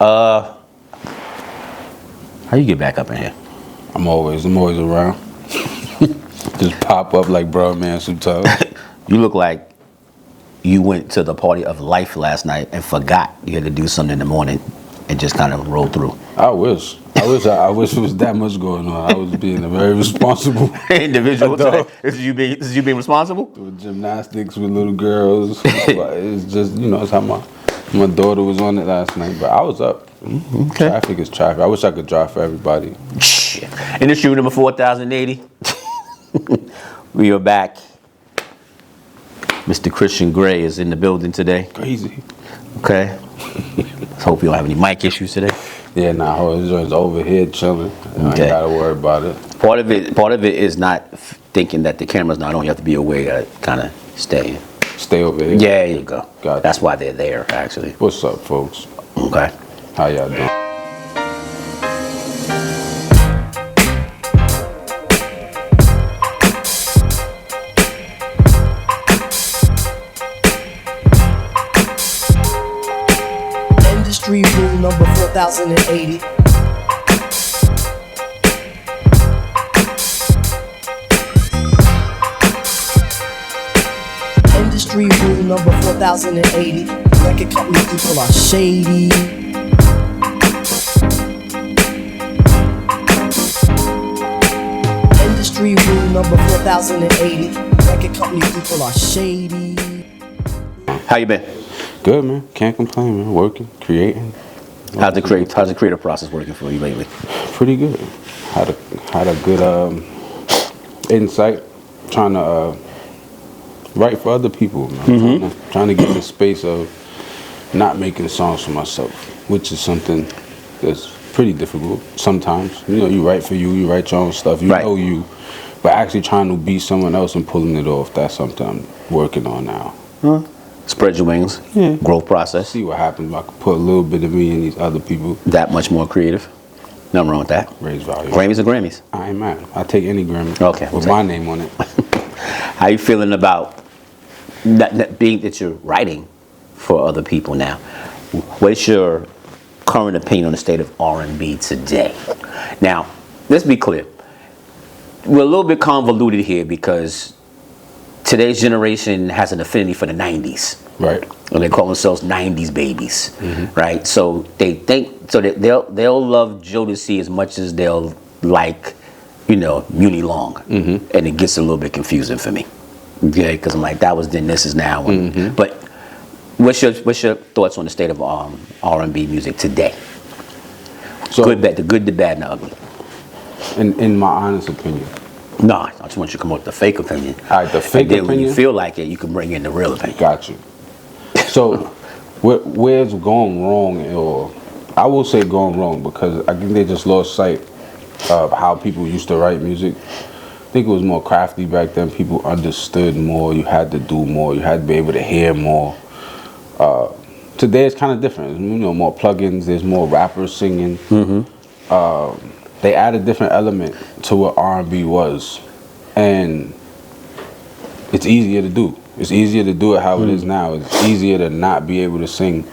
How you get back up in here? I'm always around. Just pop up like bro, man, sometimes. You look like you went to the party of life last night and forgot you had to do something in the morning and just kind of rolled through. I wish it was that much going on. I was being a very responsible individual. adult. This is you being responsible? With gymnastics with little girls. But it's just, it's how my daughter was on it last night. But I was up. Okay. Traffic is traffic. I wish I could drive for everybody. Industry number 4080. We are back. Mr. Christian Gray is in the building today. Crazy. Okay. Let's hope you don't have any mic issues today. Yeah, his joint's over here chilling. I ain't gotta worry about it. Part of it is not thinking that the camera's not on. You have to be aware. You gotta kind of stay over here. Yeah, there you go. Gotcha. That's why they're there, actually. What's up, folks? Okay. How y'all doing? Industry rule number 4080. Industry rule number 4080. Record company people are shady. Industry rule number 4080. Record company people are shady. How you been? Good, man. Can't complain, man. Working, creating. How's the creative process working for you lately? Pretty good. Had a good insight. Trying to write for other people, man. Mm-hmm. Trying to get in the space of not making songs for myself, which is something that's pretty difficult sometimes. You write for you write your own stuff, know you, but actually trying to be someone else and pulling it off, that's something I'm working on now. Huh? Spread your wings. Yeah. Growth process. See what happens. I can put a little bit of me in these other people. That much more creative. Nothing wrong with that. Raise value. Grammys or Grammys? I ain't mad. I take any Grammy. Okay. With my name on it. How you feeling about being that you're writing for other people now? What's your current opinion on the state of R&B today? Now, let's be clear. We're a little bit convoluted here because today's generation has an affinity for the 90s. Right. And they call themselves 90s babies. Mm-hmm. Right? So they think, so they'll love Jodeci as much as they'll like, Muni Long. Mm-hmm. And it gets a little bit confusing for me. Okay? Because I'm like, that was then, this is now. Mm-hmm. But what's your thoughts on the state of R&B music today? So, the good, the bad, and the ugly. In my honest opinion. No, I just want you to come up with the fake opinion. All right, the fake and then opinion. When you feel like it, you can bring in the real opinion. Got you. So, where's going wrong, or I will say going wrong because I think they just lost sight of how people used to write music. I think it was more crafty back then. People understood more. You had to do more. You had to be able to hear more. Today it's kind of different. More plugins. There's more rappers singing. Mm-hmm. They add a different element to what R&B was, and it's easier to do. It's easier to do it how it is now. It's easier to not be able to sing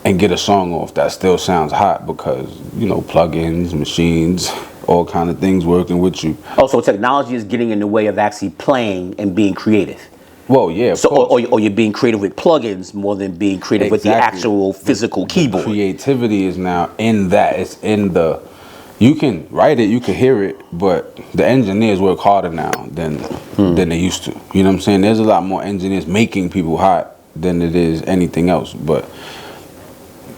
and get a song off that still sounds hot because, plugins, machines, all kind of things working with you. Oh, so technology is getting in the way of actually playing and being creative. Well, yeah, of course. Or you're being creative with plugins more than being creative with the actual physical keyboard. Creativity is now in that. It's in the... You can write it, you can hear it, but the engineers work harder now than they used to. You know what I'm saying? There's a lot more engineers making people hot than it is anything else, but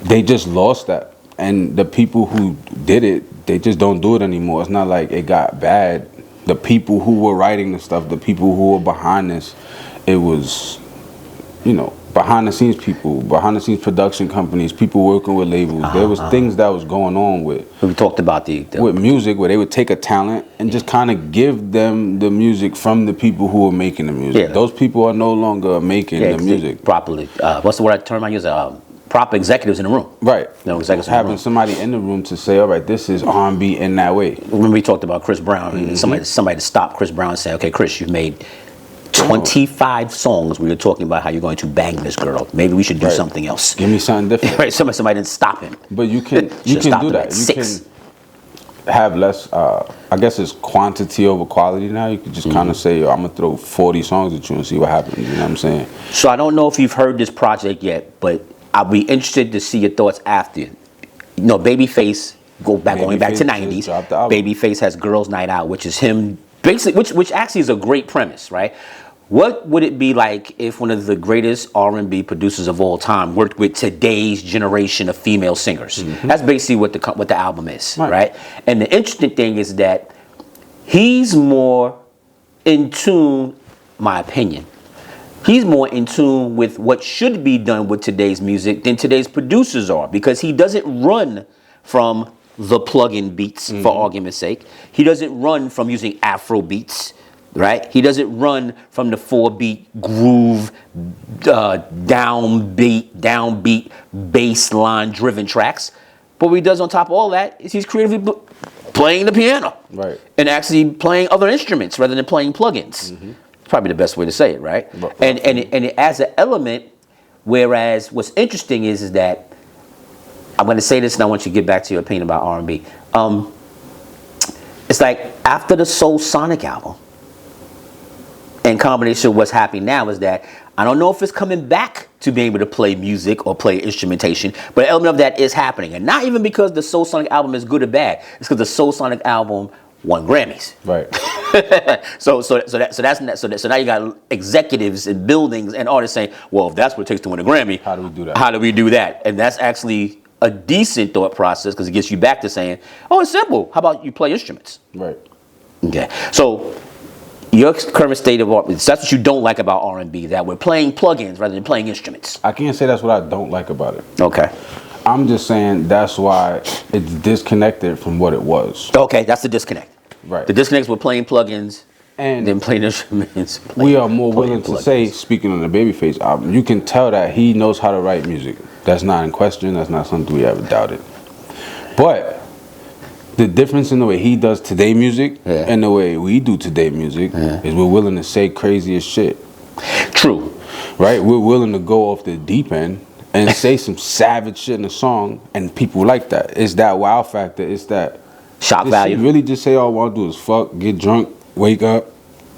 they just lost that. And the people who did it, they just don't do it anymore. It's not like it got bad. The people who were writing the stuff, the people who were behind this, it was, behind the scenes people, behind the scenes production companies, people working with labels. There was things that was going on with. We talked about with music where they would take a talent and just kind of give them the music from the people who were making the music. Yeah. Those people are no longer making the music properly. What's the word term I use? Proper executives in the room. Right. Executives having somebody in the room to say, all right, this is R&B in that way. When we talked about Chris Brown, somebody to stop Chris Brown and say, okay, Chris, you've made 25 songs where you're talking about how you're going to bang this girl. Maybe we should do Right. something else. Give me something different. Right? Somebody didn't stop him. But you can Should've stopped do him that. at You 6. can have less. I guess it's quantity over quality now. You can just kind of say, "Yo, I'm gonna throw 40 songs at you and see what happens." You know what I'm saying? So I don't know if you've heard this project yet, but I'll be interested to see your thoughts after. You know, Babyface going back to Babyface just 90s. dropped the album. Babyface has Girls Night Out, which is him basically, which actually is a great premise, right? What would it be like if one of the greatest R&B producers of all time worked with today's generation of female singers? That's basically what the album is, right? And the interesting thing is that he's more in tune, my opinion. He's more in tune with what should be done with today's music than today's producers are, because he doesn't run from the plug-in beats, for argument's sake. He doesn't run from using Afro beats, right? He doesn't run from the 4-beat groove, downbeat, bass line driven tracks. But what he does on top of all that is he's creatively playing the piano, Right. and actually playing other instruments rather than playing plugins. Probably the best way to say it, right? And it adds an element. Whereas what's interesting is that I'm going to say this, and I want you to get back to your opinion about R&B. It's like after the Soul Sonic album, in combination with what's happening now, is that I don't know if it's coming back to being able to play music or play instrumentation, but an element of that is happening, and not even because the Soul Sonic album is good or bad. It's because the Soul Sonic album won Grammys. Right. So now you got executives and buildings and artists saying, well, if that's what it takes to win a Grammy, How do we do that? How do we do that? And that's actually a decent thought process, because it gets you back to saying, oh, it's simple. How about you play instruments? Right. Okay. So your current state of art, that's what you don't like about R&B, that we're playing plugins rather than playing instruments. I can't say that's what I don't like about it. Okay. I'm just saying that's why it's disconnected from what it was. Okay, that's the disconnect. Right. The disconnect is we're playing plugins And than playing instruments. we are more playing willing to plugins. say, speaking on the Babyface album, you can tell that he knows how to write music. That's not in question. That's not something we ever doubted. But the difference in the way he does today music and the way we do today music is we're willing to say crazy as shit. True. Right? We're willing to go off the deep end and say some savage shit in a song, and people like that. It's that wow factor. It's that Shock Does value. she really just say all I want to do is fuck, get drunk, wake up,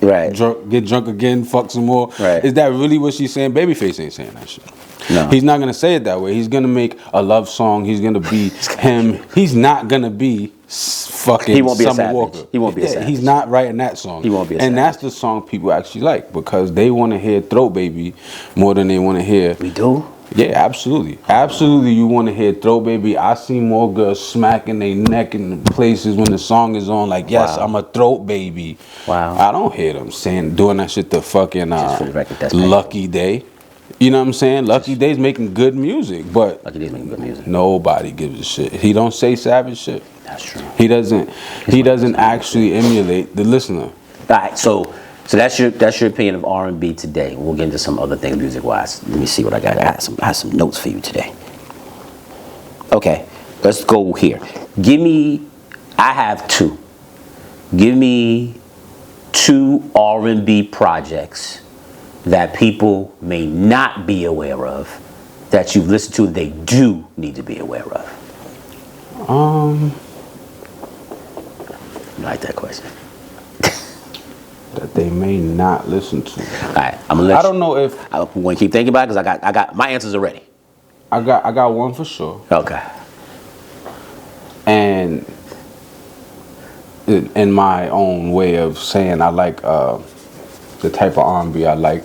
Right. get drunk again, fuck some more? Right. Is that really what she's saying? Babyface ain't saying that shit. No. He's not gonna say it that way. He's gonna make a love song. He's gonna be him. He's not gonna be fucking He won't be a Summer savage. Walker. He won't be a savage. He's not writing that song. He won't be a And savage. that's the song people actually like, because they want to hear Throat Baby more than they want to hear. We do? Yeah, absolutely. Absolutely, you want to hear Throat Baby. I see more girls smacking their neck in places when the song is on, like, yes, Wow. I'm a Throat Baby. Wow. I don't hear them doing that shit to fucking Just for the record, that's petty. Lucky Day. You know what I'm saying? Lucky Day's making good music, but Lucky Day's making good music. nobody gives a shit. He don't say savage shit. That's true. He doesn't actually emulate the listener. All right, so that's your opinion of R&B today. We'll get into some other things music-wise. Let me see what I got. I have some notes for you today. Okay, let's go here. I have 2. Give me 2 R&B projects that people may not be aware of, that you've listened to, they do need to be aware of. I like that question. That they may not listen to. All right, I'm gonna let I don't know if I'm going to keep thinking about it, because I got my answers already. I got one for sure. Okay. And in my own way of saying, I like the type of R&B I like.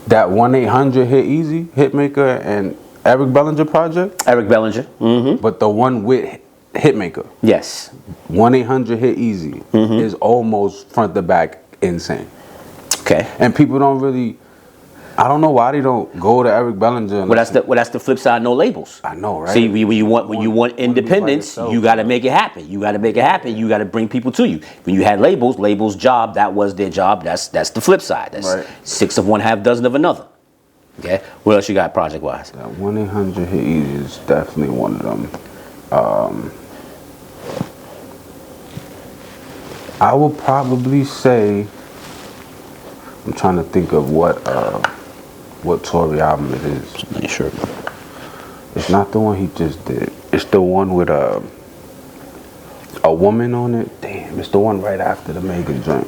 That 1-800 Hit Easy, Hitmaker, and Eric Bellinger project. Eric Bellinger. Mm-hmm. But the one with Hitmaker, Yes. 1-800 Hit Easy, is almost front to back insane. Okay. And people don't really, I don't know why they don't go to Eric Bellinger. Well, that's the flip side. No labels. I know, right? See, when you want by independence, yourself, you got to make it happen. You got to make it happen. You got to bring people to you. When you had labels' job, that was their job. That's the flip side. That's Right. 6 of one, half dozen of another. Okay. What else you got project wise? That 1-800 Hit Easy is definitely one of them. I would probably say I'm trying to think of what Tory album it is. Not sure. It's not the one he just did. It's the one with a woman on it. Damn, it's the one right after the Megan joint.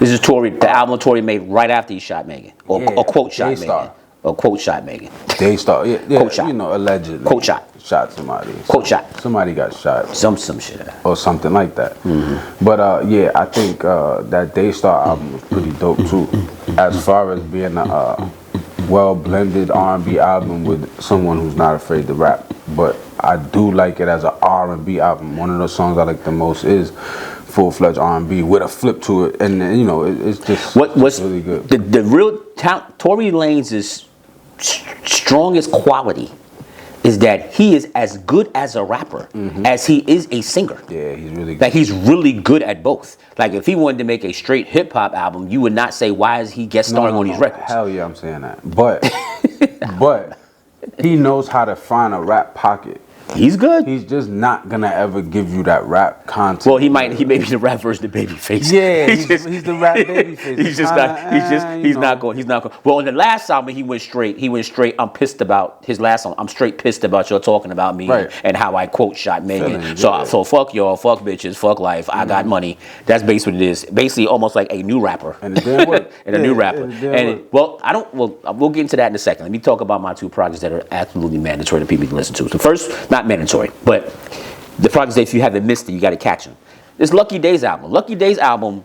This is Tory, the album Tory made right after he shot Megan, or quote shot Daystar. Megan, or quote shot Megan. Daystar, yeah, Quote shot. you know, allegedly. Quote shot. Shot somebody. Quote shot. Somebody got shot. Some shit. Or something like that. Mm-hmm. But yeah, I think that Daystar album was pretty dope too. As far as being a well-blended R&B album with someone who's not afraid to rap. But I do like it as an R&B album. One of the songs I like the most is full-fledged R&B with a flip to it, and you know, it's just What's really good. The real Tory Lanez's strongest quality is that he is as good as a rapper as he is a singer. Yeah, he's really good. Like he's really good at both. Like if he wanted to make a straight hip hop album, you would not say why is he guest starring on these records. Hell yeah, I'm saying that. But he knows how to find a rap pocket. He's good. He's just not gonna ever give you that rap content. Well, he may be the rap version of Babyface. Yeah, he's the rap Babyface. He's not going. Well, on the last album, he went straight. I'm pissed about his last song. I'm straight pissed about y'all talking about me and how I quote shot Megan. So fuck y'all, fuck bitches, fuck life. I got money. That's basically what it is. Basically, almost like a new rapper. And it didn't work. And a new rapper. We'll get into that in a second. Let me talk about my two projects that are absolutely mandatory that people can listen to. So first, not mandatory, but the projects that if you haven't missed it, you got to catch them. This Lucky Days album.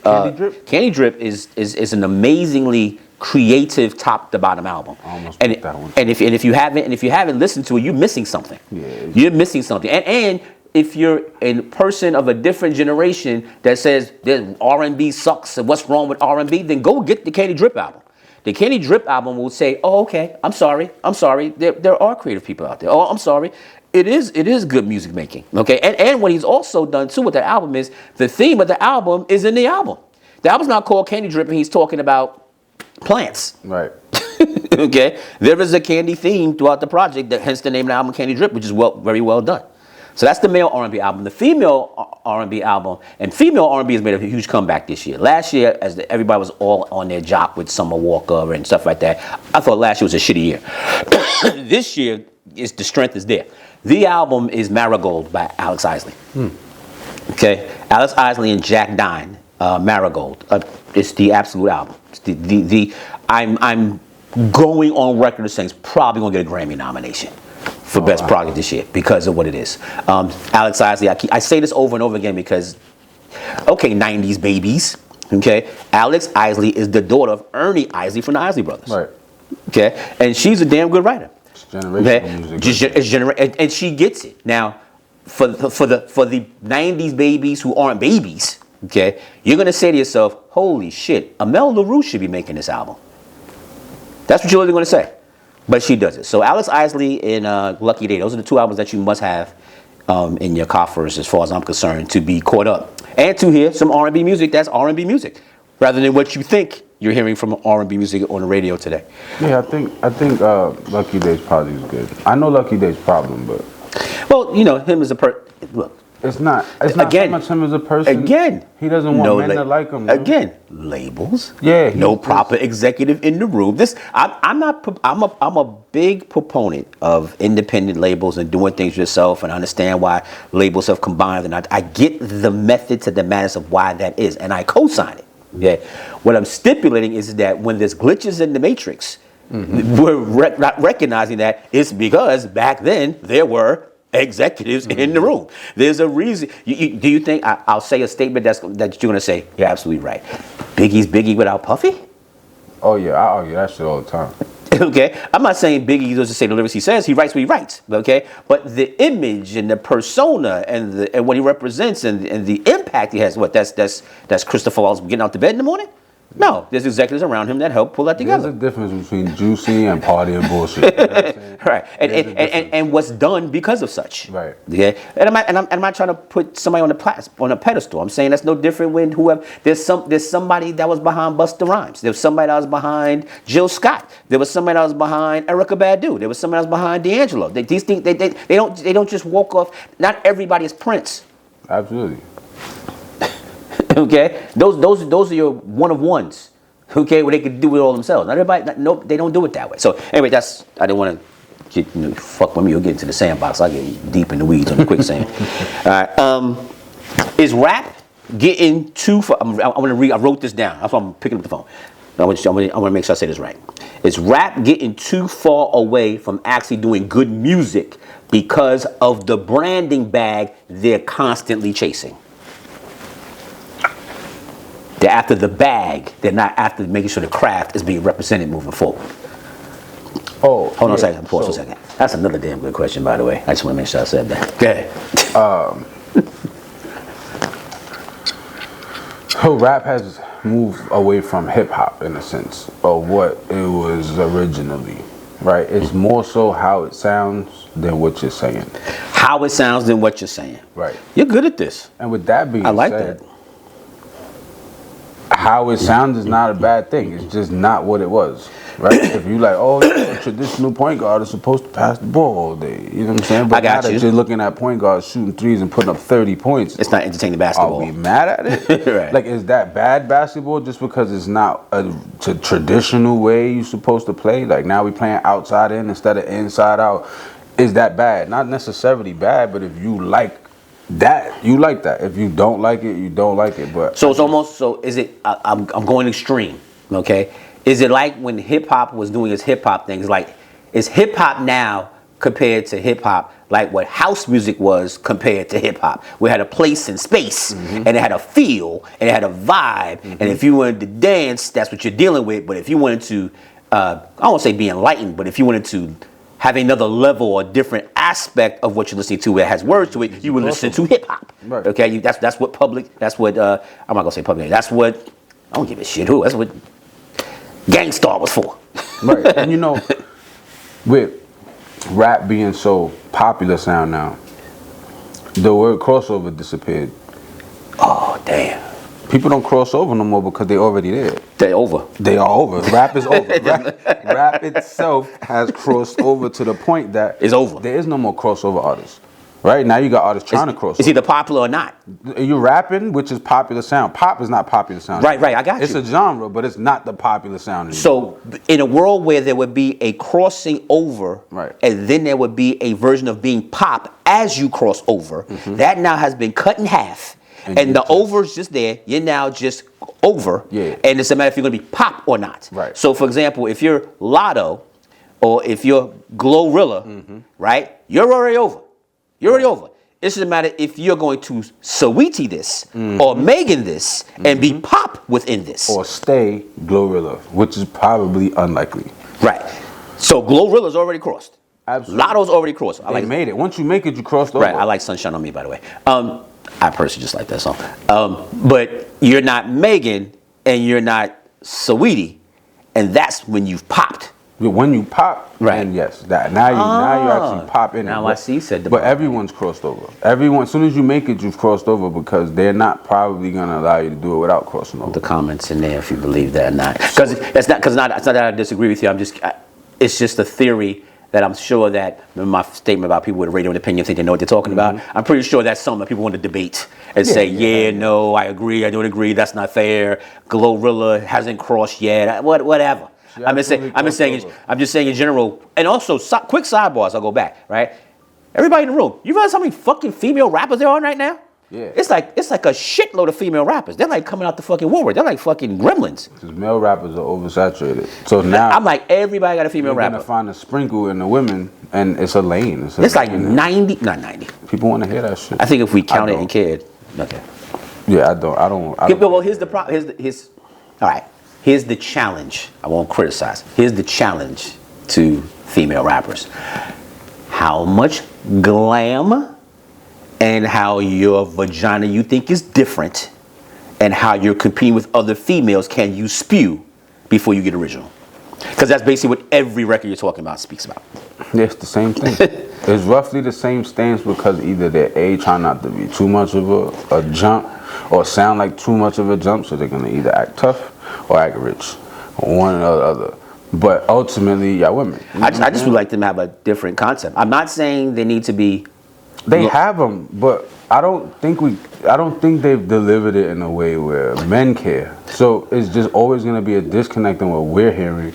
Candy Drip is an amazingly creative top to bottom album. I almost And picked that one. if you haven't listened to it, you're missing something. Yeah. You're missing something. And if you're a person of a different generation that says that R&B sucks and what's wrong with R&B, then go get the Candy Drip album. The Candy Drip album will say, oh, okay, I'm sorry. There are creative people out there. Oh, I'm sorry. It is good music making. Okay. And what he's also done too with that album is the theme of the album is in the album. The album's not called Candy Drip and he's talking about plants. Right. Okay. There is a candy theme throughout the project, hence the name of the album Candy Drip, which is very well done. So that's the male R&B album. The female R&B album, and female R&B has made a huge comeback this year. Last year, as everybody was all on their jock with Summer Walker and stuff like that, I thought last year was a shitty year. This year, the strength is there. The album is Marigold by Alex Isley. Okay, Alex Isley and Jack Dine, Marigold. It's the absolute album. It's I'm going on record as saying it's probably gonna get a Grammy nomination for best project this year because of what it is. Alex Isley, I say this over and over again because, okay, 90s babies, okay? Alex Isley is the daughter of Ernie Isley from the Isley Brothers. Right. Okay? And she's a damn good writer. It's generational music. And she gets it. Now, for the 90s babies who aren't babies, okay, you're gonna say to yourself, holy shit, Amel LaRue should be making this album. That's what you're really gonna say. But she does it. So Alex Isley and Lucky Day, those are the two albums that you must have in your coffers as far as I'm concerned to be caught up. And to hear some R&B music that's R&B music, rather than what you think you're hearing from R&B music on the radio today. Yeah, I think Lucky Day's probably is good. I know Lucky Day's problem, but... Well, you know, him as a look. It's not Again, so much him as a person. Again. He doesn't want men to like him. Man. Again, labels. Yeah. No proper executive in the room. I'm a big proponent of independent labels and doing things yourself, and I understand why labels have combined, and I get the method to the madness of why that is, and I co-sign it. Yeah. What I'm stipulating is that when there's glitches in the matrix, we're not recognizing that it's because back then there were executives in the room. There's a reason. Do you think I'll say a statement that you're gonna say? You're absolutely right. Biggie's Biggie without Puffy? Oh yeah, I argue that shit all the time. Okay, I'm not saying Biggie doesn't say the lyrics he says. He writes what he writes. Okay, but the image and the persona and what he represents and the impact he has. That's Christopher Wallace getting out to bed in the morning. No, there's executives around him that help pull that together. There's a difference between juicy and party and bullshit. You know what I'm saying? Right, and what's done because of such. Right. Yeah, and I'm not trying to put somebody on a pedestal. I'm saying that's no different when whoever there's somebody that was behind Busta Rhymes. There was somebody that was behind Jill Scott. There was somebody that was behind Erykah Badu. There was somebody that was behind D'Angelo. These things they don't just walk off. Not everybody is Prince. Absolutely. Okay, those are your one of ones. Okay, where they could do it all themselves. Not everybody, nope, they don't do it that way. So anyway, I didn't want to fuck with me or get into the sandbox. I get deep in the weeds on the quicksand. All right, is rap getting too far? I want to read. I wrote this down. That's why I'm picking up the phone. I want to make sure I say this right. Is rap getting too far away from actually doing good music because of the branding bag they're constantly chasing? They're after the bag. They're not after making sure the craft is being represented moving forward. Oh, hold on a second. Pause for a second. That's another damn good question, by the way. I just want to make sure I said that. Go ahead. So rap has moved away from hip hop in a sense of what it was originally, right? It's more so how it sounds than what you're saying. How it sounds than what you're saying. Right. You're good at this. And with that being I like said, that. how it sounds is not a bad thing. It's just not what it was, right? If you like, oh, a traditional point guard is supposed to pass the ball all day. You know what I'm saying? But I got now you. that you're looking at point guards shooting threes and putting up 30 points. It's not entertaining basketball. Are we mad at it? Right. Like, is that bad basketball just because it's not a traditional way you're supposed to play? Like, now we playing outside in instead of inside out. Is that bad? Not necessarily bad, but if you like that, you like that. If you don't like it, you don't like it. But so it's almost, so is it, I'm going extreme, okay? Is it like when hip hop was doing its hip hop things? Like, is hip hop now compared to hip hop like what house music was compared to hip hop? We had a place and space, and it had a feel, and it had a vibe, and if you wanted to dance, that's what you're dealing with. But if you wanted to, I won't say be enlightened, but if you wanted to have another level or different aspect of what you're listening to, it has words to it, you would listen to hip hop. Right. Okay, that's what public. That's what I'm not gonna say public. That's what I don't give a shit who. That's what Gangstar was for. right, and you know, with rap being so popular sound now, the word crossover disappeared. Oh damn. People don't cross over no more because they're already there. They're over. They are over. Rap is over. Rap itself has crossed over to the point that It's over. There is no more crossover artists. Right now, you got artists trying to cross. It's either popular or not. You're rapping, which is popular sound. Pop is not popular sound. Right, I got It's you. a genre, but it's not the popular sound anymore. So in a world where there would be a crossing over, Right. and then there would be a version of being pop as you cross over, that now has been cut in half. And the over's just there. You're now just over. Yeah. And it's a matter if you're going to be pop or not. Right. So, for example, if you're Lotto or if you're Glorilla, right, you're already over. You're already over. It's just a matter if you're going to Saweetie this or Megan this and be pop within this. Or stay Glorilla, which is probably unlikely. Right. So Glorilla's already crossed. Absolutely. Lotto's already crossed. I They like made it. Once you make it, you crossed over. Right. I like Sunshine on Me, by the way. I personally just like that song. But you're not Megan and you're not Saweetie, and that's when you've popped. When you pop, Right. then yes, that now you actually pop in. Now it. I see you said the But pop. everyone's crossed over. Everyone, as soon as you make it, you've crossed over because they're not probably gonna allow you to do it without crossing over. The comments in there if you believe that or not. Because it's not that I disagree with you. It's just a theory that I'm sure that my statement about people with a radio and opinion think they know what they're talking about. I'm pretty sure that's something that people want to debate and say, no, I agree, I don't agree, that's not fair. Glorilla hasn't crossed yet, whatever. I'm just saying in general, and also quick sidebars. I'll go back, right? Everybody in the room, you realize how many fucking female rappers there are right now? Yeah. It's like a shitload of female rappers. They're like coming out the fucking woodwork. They're like fucking gremlins. Because male rappers are oversaturated. So now I'm like, everybody got a female you're rapper. gonna find a sprinkle in the women, and it's a lane. It's like 90, not 90. People want to hear that shit. I think if we counted don't. and cared, okay. Yeah, I don't. Well, here's the problem. All right. Here's the challenge. I won't criticize. Here's the challenge to female rappers. How much glam and how your vagina you think is different and how you're competing with other females can you spew before you get original? Because that's basically what every record you're talking about speaks about. Yeah, it's the same thing. It's roughly the same stance because either they're trying not to be too much of a jump or sound like too much of a jump, so they're gonna either act tough or act rich, one or the other. But ultimately, y'all women. I just would like them to have a different concept. I'm not saying they need to be They have them, but I don't think they've delivered it in a way where men care. So it's just always going to be a disconnect in what we're hearing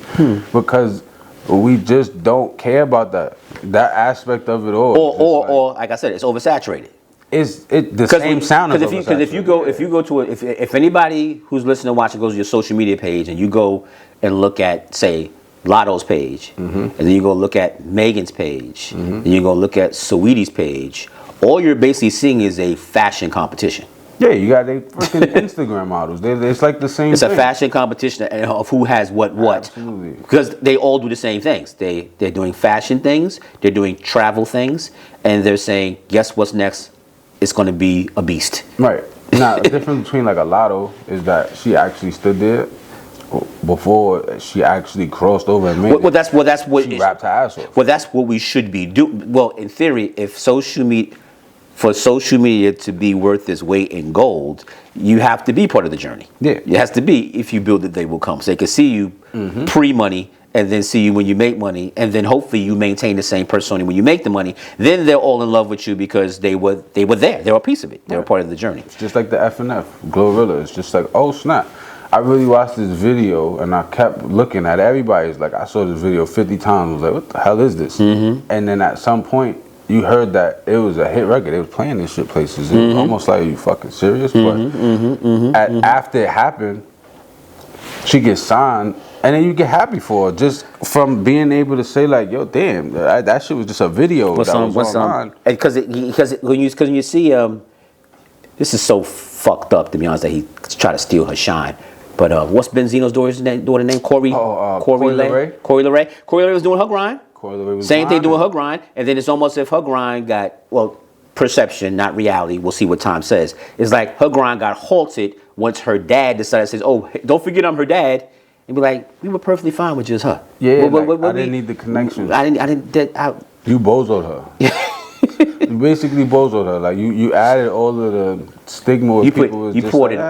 because we just don't care about that aspect of it all. Or like I said, it's oversaturated. The same sound is Because if you go to if anybody who's listening and watching goes to your social media page and you go and look at, say, Lotto's page, and then you go look at Megan's page, and you go look at Saweetie's page, all you're basically seeing is a fashion competition. Yeah, you got they freaking Instagram models. It's like the same It's thing. a fashion competition of who has what. Absolutely. Because they all do the same things. They're doing fashion things, they're doing travel things, and they're saying, guess what's next? It's going to be a beast. Right. Now, the difference between like a Lotto is that she actually stood there before she actually crossed over and made Well, that's what she rapped her ass off. Well, that's what we should be doing. Well, in theory, if for social media to be worth its weight in gold, you have to be part of the journey. Yeah. It has to be. If you build it, they will come. So they can see you pre-money, and then see you when you make money, and then hopefully you maintain the same persona when you make the money. Then they're all in love with you because they were there. They were a piece of it. They were part of the journey. It's just like the FNF, Glorilla. It's just like, oh snap. I really watched this video and I kept looking at it. Everybody's like, I saw this video 50 times. I was like, what the hell is this? And then at some point, you heard that it was a hit record. They was playing this shit places. It was almost like, are you fucking serious? But after it happened, she gets signed. And then you get happy for her just from being able to say like, yo, damn, that shit was just a video that was online. Because when you see, this is so fucked up, to be honest, that he tried to steal her shine. But what's Benzino's daughter name? Corey LeRae. Corey LeRae was doing her grind. Same thing doing her grind. And then it's almost as if her grind got, well, perception, not reality. We'll see what time says. It's like her grind got halted once her dad decided to say, oh, don't forget I'm her dad. And be like, we were perfectly fine with just her. Yeah, I didn't need the connection. You bozoed her. You basically bozoed her. Like you added all of the stigma. You poured in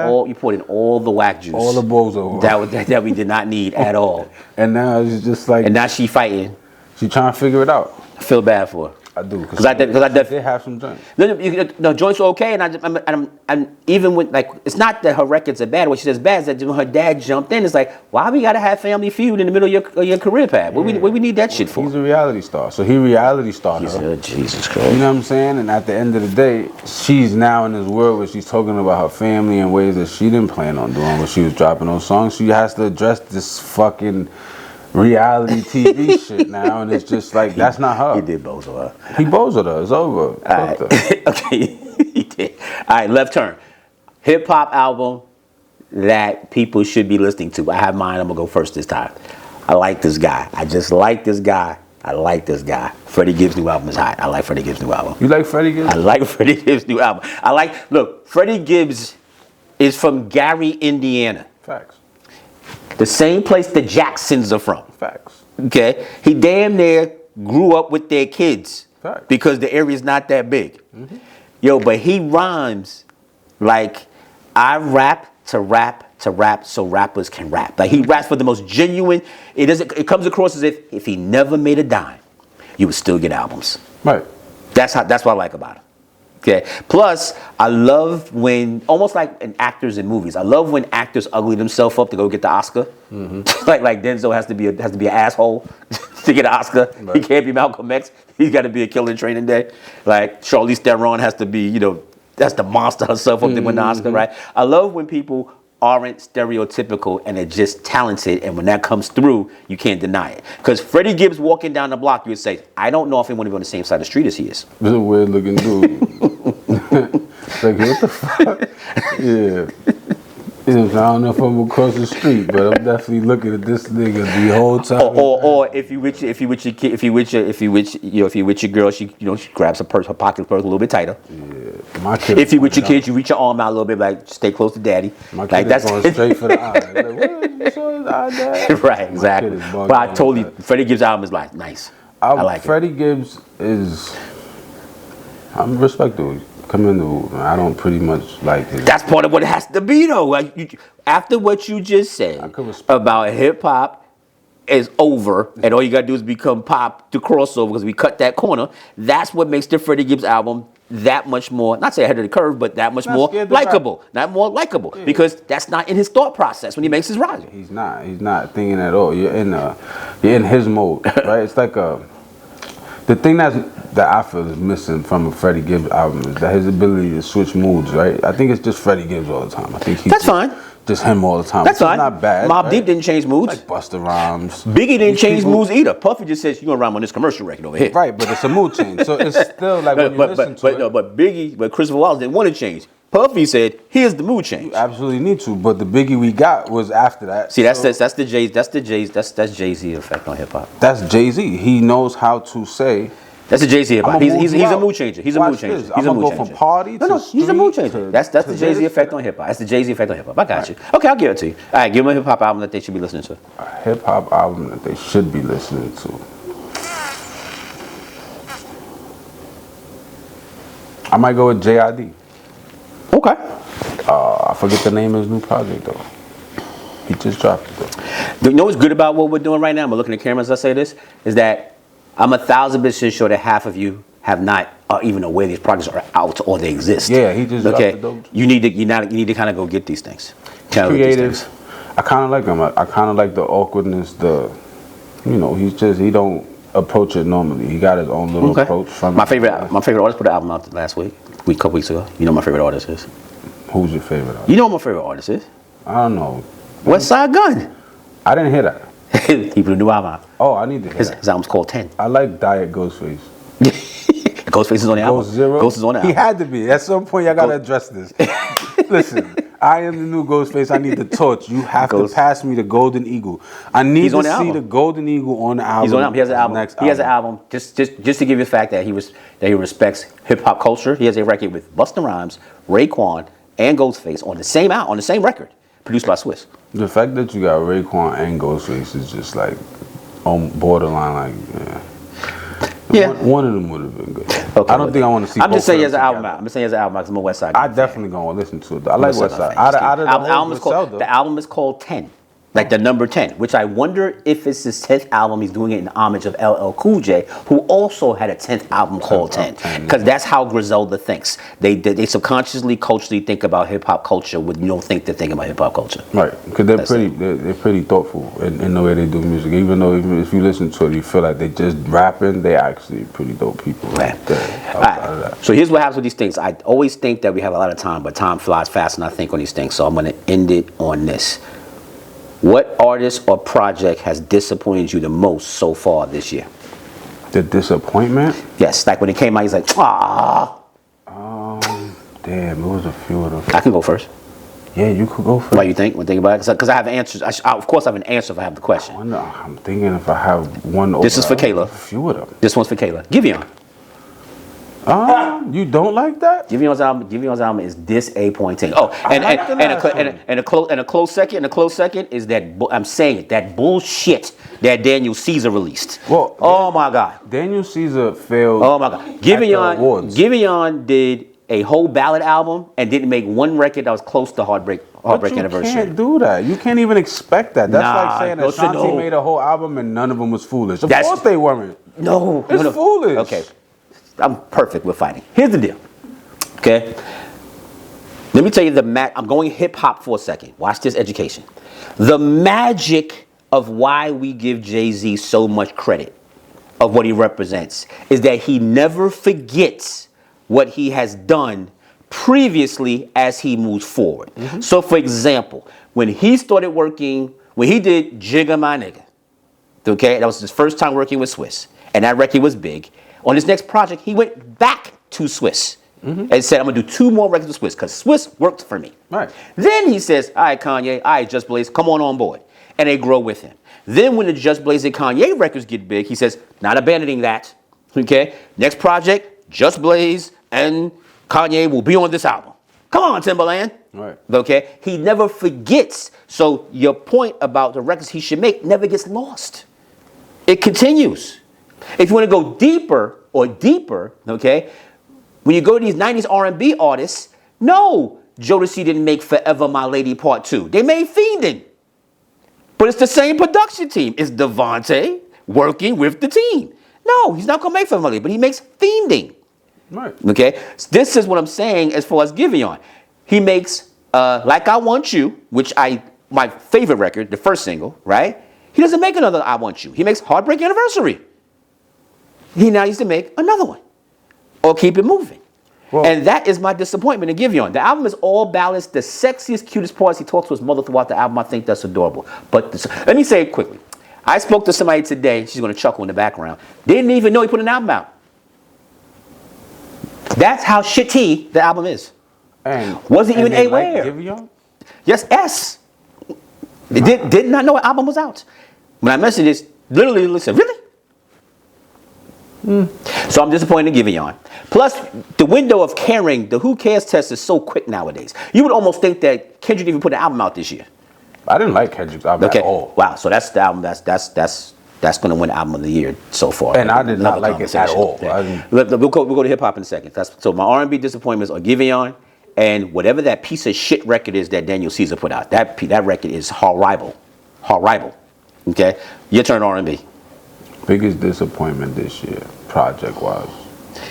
all the whack juice. All the bozo. That we did not need at all. And now it's just like. And now she fighting. She trying to figure it out. I feel bad for her. I do. Because I they have some joints. No, joints are okay, and I'm even with, like, it's not that her records are bad. What she says bad is that when her dad jumped in, it's like, why we gotta have Family Feud in the middle of your career path? What we need that shit for? He's a reality star, so he reality starred her. Jesus Christ. You know what I'm saying? And at the end of the day, she's now in this world where she's talking about her family in ways that she didn't plan on doing when she was dropping those songs. She has to address this fucking reality TV shit now, and it's just like, that's not her. He did bozo her. He bozed her. It's over. Right. Okay, he did. All right, Left Turn. Hip hop album that people should be listening to. I have mine. I'm going to go first this time. I like this guy. I just like this guy. I like this guy. Freddie Gibbs' new album is hot. I like Freddie Gibbs' new album. You like Freddie Gibbs? I like Freddie Gibbs' new album. Look, Freddie Gibbs is from Gary, Indiana. Facts. The same place the Jacksons are from. Facts. Okay? He damn near grew up with their kids. Facts. Because the area's not that big. Yo, but he rhymes like, I rap to rap so rappers can rap. Like, he raps for the most genuine. It comes across as if he never made a dime, you would still get albums. Right. That's what I like about him. Okay. Plus, I love when, almost like in actors in movies, I love when actors ugly themselves up to go get the Oscar. like Denzel has to be an asshole to get an Oscar. Right. He can't be Malcolm X. He's got to be a killer in Training Day. Like Charlize Theron has to be, that's the monster herself up to win the Oscar, right? I love when people aren't stereotypical and are just talented, and when that comes through, you can't deny it. Because Freddie Gibbs walking down the block, you would say, I don't know if he want to be on the same side of the street as he is. This is a weird looking dude. Like, what the fuck? Yeah. I don't know if I'm across the street, but I'm definitely looking at this nigga the whole time. Or if you with your girl, she grabs her pocket purse a little bit tighter. Yeah, my kid. If you with your kids, you reach your arm out a little bit, like stay close to daddy. My kid is going straight for the eye. Like, what? You saw his eye, Dad? Right, exactly. But I totally, Freddie Gibbs' album is like nice. I like Freddie Gibbs is, I'm respectful. Commendable. I don't pretty much like his. That's part of what it has to be, though. Like after what you just said about hip hop is over, and all you gotta do is become pop to crossover because we cut that corner. That's what makes the Freddie Gibbs album that much more, not say ahead of the curve, but that much Not more scared to likable. Not more likable because that's not in his thought process when he makes his rhyme. He's not thinking at all. You're in his mode, right? It's like the thing that I feel is missing from a Freddie Gibbs album is that his ability to switch moods, right? I think it's just Freddie Gibbs all the time. I think he's That's fine. Just him all the time. That's fine. Not bad. Mobb right? Deep didn't change moods. Like Busta Rhymes. Biggie didn't These change people- moods either. Puffy just says, you're going to rhyme on this commercial record over here. Right, but it's a mood change. So it's still like when you listen to it. No, but Biggie, but Christopher Wallace didn't want to change. Puffy said, here's the mood change. You absolutely need to, but the Biggie we got was after that. See, that's the Jay-Z effect on hip hop. That's Jay-Z. He knows how to say. That's the Jay-Z hip hop. I'ma He's move you a out. mood changer. He's a Watch mood changer. this. He's a I'ma mood go changer. from party No, to he's a mood street changer. to- That's to the Jay-Z this. effect on hip hop. That's the Jay-Z effect on hip hop. I got you. Okay, I'll give it to you. All right, give them a hip hop album that they should be listening to. A hip hop album that they should be listening to. I might go with J.I.D. Okay. I forget the name of his new project though. He just dropped it though. You know what's good about what we're doing right now? I'm looking at the camera as I say this. Is that I'm 1,000% sure that half of you have not are even aware these projects are out or they exist. Yeah, he just dropped okay. the dope. You need to kind of go get these things. Kinda look at these Creative. things. I kind of like him. I kind of like the awkwardness. He don't approach it normally. He got his own little Okay. approach. From My favorite artist put an album out last week, couple weeks ago. You know what my favorite artist is. Who's your favorite artist? You know what my favorite artist is. I don't know. West Side Gun. I didn't hear that. He put a new album out. Oh, I need to hear His that. album's called 10. I like Diet Ghostface. Ghostface is on the album. Ghost Zero. Ghost is on the He album. had to be. At some point, y'all gotta address this. Listen, I am the new Ghostface. I need the torch. You have Ghost. to pass me the Golden Eagle. I need He's to on see the album. the Golden Eagle on the album. He's on the album. He has an album. Next He has an album. Just to give you the fact that he respects hip hop culture. He has a record with Busta Rhymes, Raekwon, and Ghostface on the same record, produced by Swiss. The fact that you got Raekwon and Ghostface is just like on borderline. Like, Yeah. One of them would have been good. Okay, I don't think I want to see. I'm both just saying he of has them an album together. out. I'm just saying he has an album out because I'm a West Side. I fan. definitely gonna listen to it. I like West Side. fan. Out of the album whole is called, Griselda, the album is called 10, like the number 10, which I wonder if it's his 10th album. He's doing it in homage of LL Cool J, who also had a 10th album called 10, because that's how Griselda thinks. They subconsciously, culturally think about hip hop culture when you don't think they're thinking about hip hop culture. right? Because they're That's they're pretty thoughtful in the way they do music. Even if you listen to it, you feel like they just rapping. They actually pretty dope people. Right. Outside All right. of that. So here's what happens with these things. I always think that we have a lot of time, but time flies fast, and I think on these things. So I'm going to end it on this. What artist or project has disappointed you the most so far this year? The disappointment. Yes, like when it came out, he's like, ah. Damn, it was a few of them. I can go first. Yeah, you could go for What it. you think? When think about it, because I have answers. Of course, I have an answer if I have the question. I'm thinking if I have one. This is for Kayla. A few of them. This one's for Kayla. Giveon. You don't like that? Giveon's album is disappointing. Oh, and like the last a close second is that I'm saying it, that bullshit that Daniel Caesar released. Well, oh my God. Daniel Caesar failed. Oh my God. at the awards. Giveon did a whole ballad album and didn't make one record that was close to Heartbreak But you Anniversary. can't do that. You can't even expect that. That's Nah, like saying that listen, Shanti no. made a whole album and none of them was foolish. Of That's- course they weren't. No. It's foolish. Okay. I'm perfect with fighting. Here's the deal. Okay? Let me tell you I'm going hip hop for a second. Watch this education. The magic of why we give Jay-Z so much credit of what he represents is that he never forgets what he has done previously as he moves forward. So for example, when he did Jigga My Nigga, okay, that was his first time working with Swiss, and that record was big. On his next project, he went back to Swiss and said, I'm gonna do 2 more records with Swiss, because Swiss worked for me. Right. Then he says, all right, Kanye, all right, Just Blaze, come on board. And they grow with him. Then when the Just Blaze and Kanye records get big, he says, not abandoning that, okay? Next project, Just Blaze and Kanye will be on this album. Come on, Timbaland. Right. Okay? He never forgets. So your point about the records he should make never gets lost. It continues. If you want to go deeper, okay, when you go to these 90s R&B artists, no, Jodeci didn't make Forever My Lady Part 2. They made Fiendin'. But it's the same production team. It's Devontae working with the team. No, he's not gonna make family, but he makes Fiending. Right. Okay? This is what I'm saying as far as Giveon. He makes Like I Want You, which my favorite record, the first single, right? He doesn't make another I Want You. He makes Heartbreak Anniversary. He now needs to make another one. Or keep it moving. Well, and that is my disappointment in Giveon. The album is all balanced. The sexiest, cutest parts, he talks to his mother throughout the album. I think that's adorable. But let me say it quickly. I spoke to somebody today. She's going to chuckle in the background. Didn't even know he put an album out. That's how shitty the album is. And wasn't even aware. Like Giveon? Yes, S. Did not know an album was out. When I messaged this, literally listen, really? So I'm disappointed in Giveon. Plus, the window of caring, the who cares test is so quick nowadays. You would almost think that Kendrick even put an album out this year. I didn't like Kendrick's album at all. Wow. So that's the album that's going to win album of the year so far. And I did not like it at all. Yeah. We'll go to hip hop in a second. So my R&B disappointments are Giveon and whatever that piece of shit record is that Daniel Caesar put out. That record is horrible. Okay. Your turn, R&B. Biggest disappointment this year, project-wise,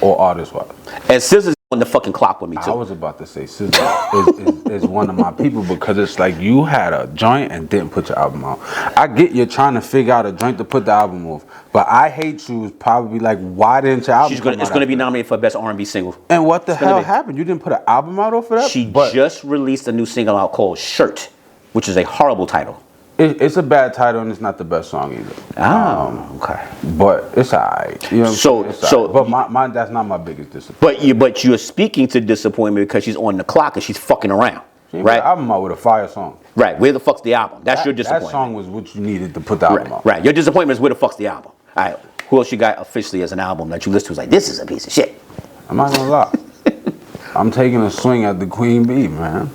or artist-wise. And SZA's on the fucking clock with me too. I was about to say SZA is one of my people because it's like you had a joint and didn't put your album out. I get you're trying to figure out a joint to put the album off, but I Hate You is probably like, why didn't your album come out? It's going to be nominated for best R&B single. And what the hell happened? You didn't put an album out off of that? She just released a new single out called Shirt, which is a horrible title. It's a bad title and it's not the best song either. Okay. But it's alright. You know what I'm saying? But mine that's not my biggest disappointment. But you're speaking to disappointment because she's on the clock and she's fucking around. She right? Put the album out with a fire song. Right. Where the fuck's the album? That's your disappointment. That song was what you needed to put the album out. Right. Your disappointment is where the fuck's the album. All right. Who else you got officially as an album that you listen to is like, this is a piece of shit? I'm not gonna lie. I'm taking a swing at the Queen Bee, man.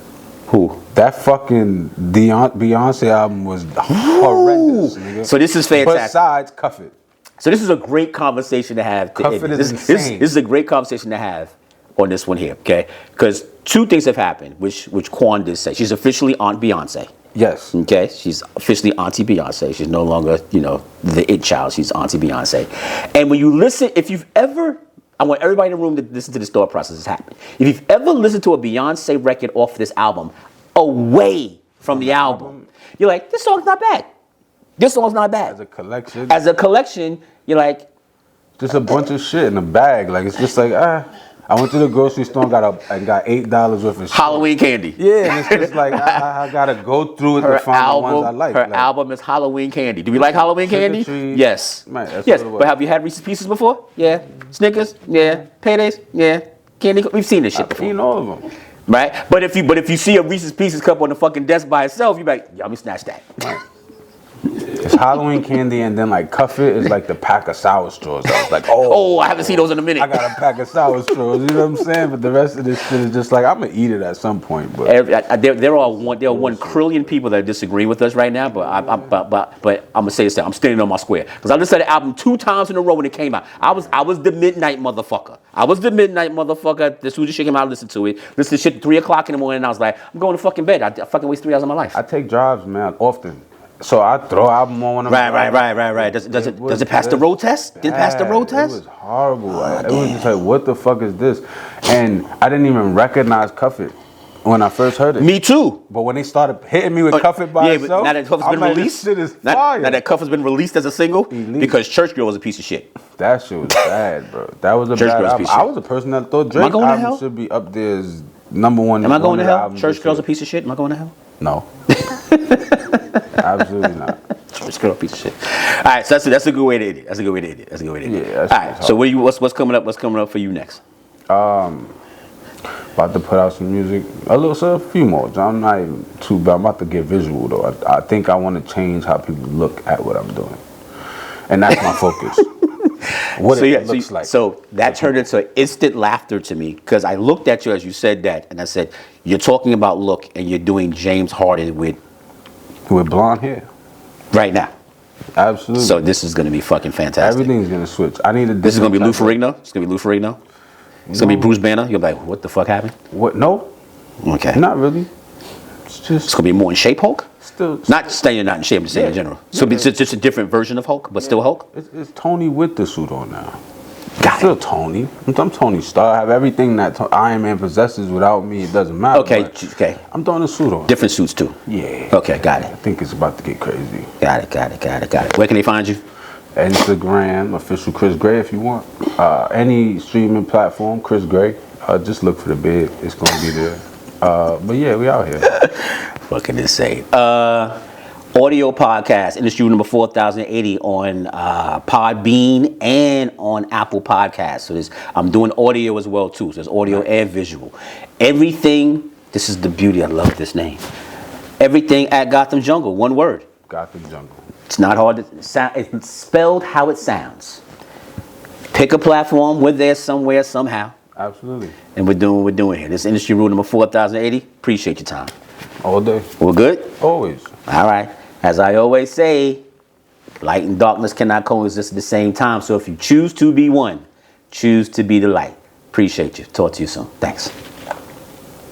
Who? That fucking Beyonce album was horrendous, nigga. So this is fantastic. Besides Cuff It. So this is a great conversation to have. Cuff It is insane. This is a great conversation to have on this one here, okay? Because two things have happened, which Quan did say. She's officially Aunt Beyonce. Yes. Okay? She's officially Auntie Beyonce. She's no longer, the it child. She's Auntie Beyonce. And when you listen, I want everybody in the room to listen to this thought process that's happened. If you've ever listened to a Beyonce record off this album, away from the album, you're like, this song's not bad. This song's not bad. As a collection, you're like, just a bunch of shit in a bag. Like, it's just like, I went to the grocery store and got $8 worth of shit. Halloween candy. Yeah, and it's just like, I gotta go through it to find the ones I like. Her album is Halloween candy. Do we like Halloween candy? Yes. Man, yes, but have you had Reese's Pieces before? Yeah. Snickers? Yeah. Paydays? Yeah. Candy? We've seen this shit before. I've seen all of them. Right? But if you see a Reese's Pieces cup on the fucking desk by itself, you're like, let me snatch that. Right. It's Halloween candy, and then like Cuff It is like the pack of sour straws. I was like, I haven't seen those in a minute. I got a pack of sour straws. You know what I'm saying? But the rest of this shit is just like, I'm gonna eat it at some point. But there are 1 trillion people that disagree with us right now. But I'm gonna say this. I'm standing on my square because I listened to the album 2 times in a row when it came out. I was the midnight motherfucker. As soon as shit came out, I listened to it. Listened to shit at 3 o'clock in the morning. And I was like, I'm going to fucking bed. I fucking waste 3 hours of my life. I take drives, man, often. So I throw album on when I'm Right. Does it pass the road test? Did it pass the road test? It was horrible. It was just like, what the fuck is this? And I didn't even recognize Cuff It when I first heard it. Me too. But when they started hitting me with Cuff It by itself, now that Cuff has been released, this shit is fire. Now that Cuff has been released as a single, because Church Girl was a piece of shit. That shit was bad, bro. That was a bad album. I was a person that thought Drake album should be up there as number one. Am I going to hell? Church Girl's a piece of shit. Am I going to hell? No. Absolutely not. Church Girl, piece of shit. All right, so that's a good way to end it. Yeah. All right. So what's coming up? What's coming up for you next? About to put out some music. A few more. I'm not even too bad. I'm about to get visual though. I think I want to change how people look at what I'm doing, and that's my focus. What it looks like. So that turned into instant laughter to me because I looked at you as you said that, and I said, "You're talking about look, and you're doing James Harden with blonde hair right now." Absolutely. So this is going to be fucking fantastic. Everything's going to switch. This is going to be Lou Ferrigno. It's going to be Lou Ferrigno. It's going to be Bruce Banner. You're like, what the fuck happened? What? No. Okay. Not really. It's going to be more in Shape Hulk. still Not saying you're not in shape, I'm just saying in Yeah. general. So it's just a different version of Hulk, but still Hulk? it's Tony with the suit on now. Got Still it. Tony. I'm Tony Stark. I have everything that Iron Man possesses. Without me, it doesn't matter. Okay, but okay. I'm throwing a suit on. Different suits too. Yeah. Okay, got I it. think it's about to get crazy. Got it. Where can they find you? Instagram, official Chris Gray if you want. Any streaming platform, Chris Gray. Just look for the bid. It's gonna be there. But yeah, we out here. What can it say? Audio podcast, industry number 4080 on Podbean and on Apple Podcasts. So I'm doing audio as well too. So there's audio and visual. Everything, this is the beauty, I love this name. Everything at Gotham Jungle, one word. Gotham Jungle. It's not hard to sound, it's spelled how it sounds. Pick a platform, we're there somewhere, somehow. Absolutely. And we're doing what we're doing here. This industry rule number 4080. Appreciate your time. All day. We're good? Always. All right. As I always say, light and darkness cannot coexist at the same time. So if you choose to be one, choose to be the light. Appreciate you. Talk to you soon. Thanks.